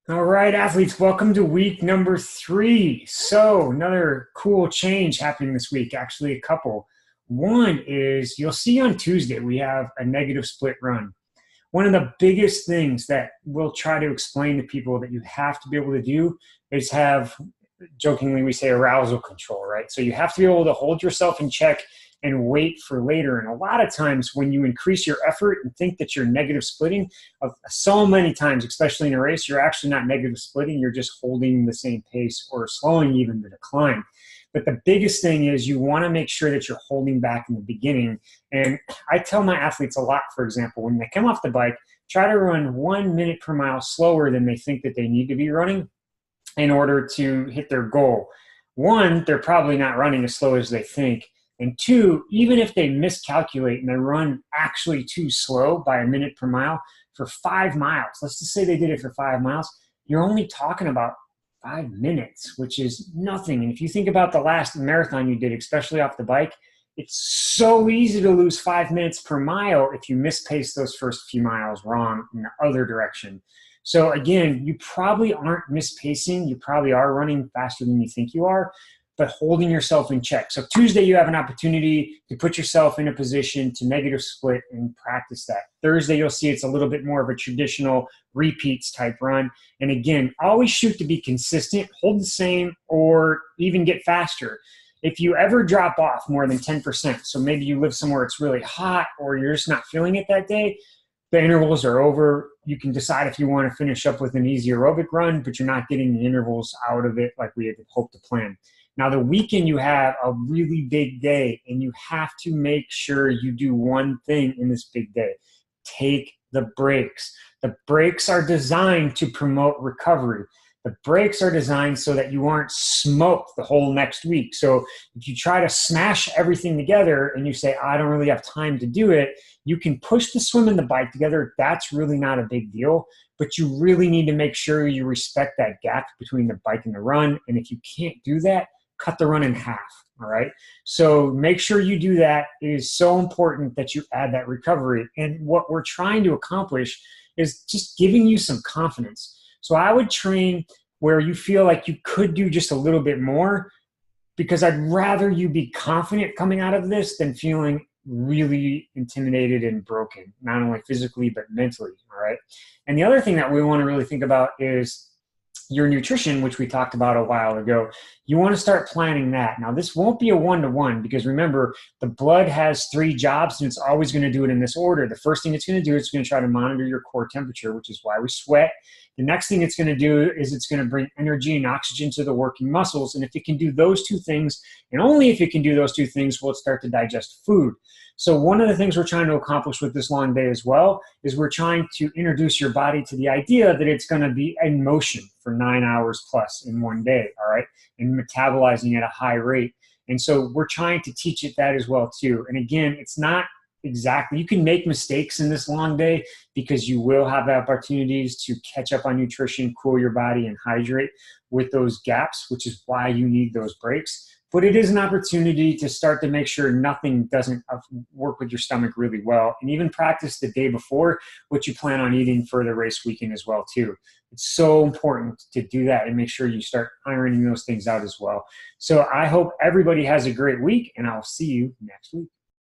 All right, athletes, welcome to week number 3. So, another cool change happening this week, actually, a couple. One is you'll see on Tuesday we have a negative split run. One of the biggest things that we'll try to explain to people that you have to be able to do is have, jokingly, we say arousal control, right? So you have to be able to hold yourself in check and wait for later. And a lot of times when you increase your effort and think that you're negative splitting, so many times, especially in a race, you're actually not negative splitting. You're just holding the same pace or slowing even the decline. But the biggest thing is you want to make sure that you're holding back in the beginning. And I tell my athletes a lot, for example, when they come off the bike, try to run 1 minute per mile slower than they think that they need to be running in order to hit their goal. One, they're probably not running as slow as they think. And two, even if they miscalculate and they run actually too slow by 1 minute per mile for 5 miles, let's just say they did it for 5 miles, you're only talking about 5 minutes, which is nothing. And if you think about the last marathon you did, especially off the bike, it's so easy to lose 5 minutes per mile if you mispace those first few miles wrong in the other direction. So again, you probably aren't mispacing. You probably are running faster than you think you are, but holding yourself in check. So Tuesday, you have an opportunity to put yourself in a position to negative split and practice that. Thursday, you'll see it's a little bit more of a traditional repeats type run. And again, always shoot to be consistent, hold the same, or even get faster. If you ever drop off more than 10%, so maybe you live somewhere it's really hot or you're just not feeling it that day, the intervals are over. You can decide if you want to finish up with an easy aerobic run, but you're not getting the intervals out of it like we had hoped to plan. Now, the weekend, you have a really big day, and you have to make sure you do one thing in this big day. Take the breaks. The breaks are designed to promote recovery. The breaks are designed so that you aren't smoked the whole next week. So if you try to smash everything together and you say, I don't really have time to do it, you can push the swim and the bike together. That's really not a big deal, but you really need to make sure you respect that gap between the bike and the run. And if you can't do that, cut the run in half. All right. So make sure you do that. It is so important that you add that recovery. And what we're trying to accomplish is just giving you some confidence. So I would train where you feel like you could do just a little bit more, because I'd rather you be confident coming out of this than feeling really intimidated and broken, not only physically, but mentally. All right. And the other thing that we want to really think about is your nutrition, which we talked about a while ago. You want to start planning that. Now, this won't be a one-to-one, because remember, the blood has 3 jobs and it's always going to do it in this order. The first thing it's going to do is it's going to try to monitor your core temperature, which is why we sweat. The next thing it's going to do is it's going to bring energy and oxygen to the working muscles. And if it can do those 2 things, and only if it can do those 2 things, will it start to digest food. So one of the things we're trying to accomplish with this long day as well is we're trying to introduce your body to the idea that it's going to be in motion for 9 hours plus in one day, all right, and metabolizing at a high rate. And so we're trying to teach it that as well too. And again, it's not exactly, you can make mistakes in this long day because you will have opportunities to catch up on nutrition, cool your body, and hydrate with those gaps, which is why you need those breaks. But it is an opportunity to start to make sure nothing doesn't work with your stomach really well, and even practice the day before what you plan on eating for the race weekend as well too. It's so important to do that and make sure you start ironing those things out as well. So I hope everybody has a great week, and I'll see you next week.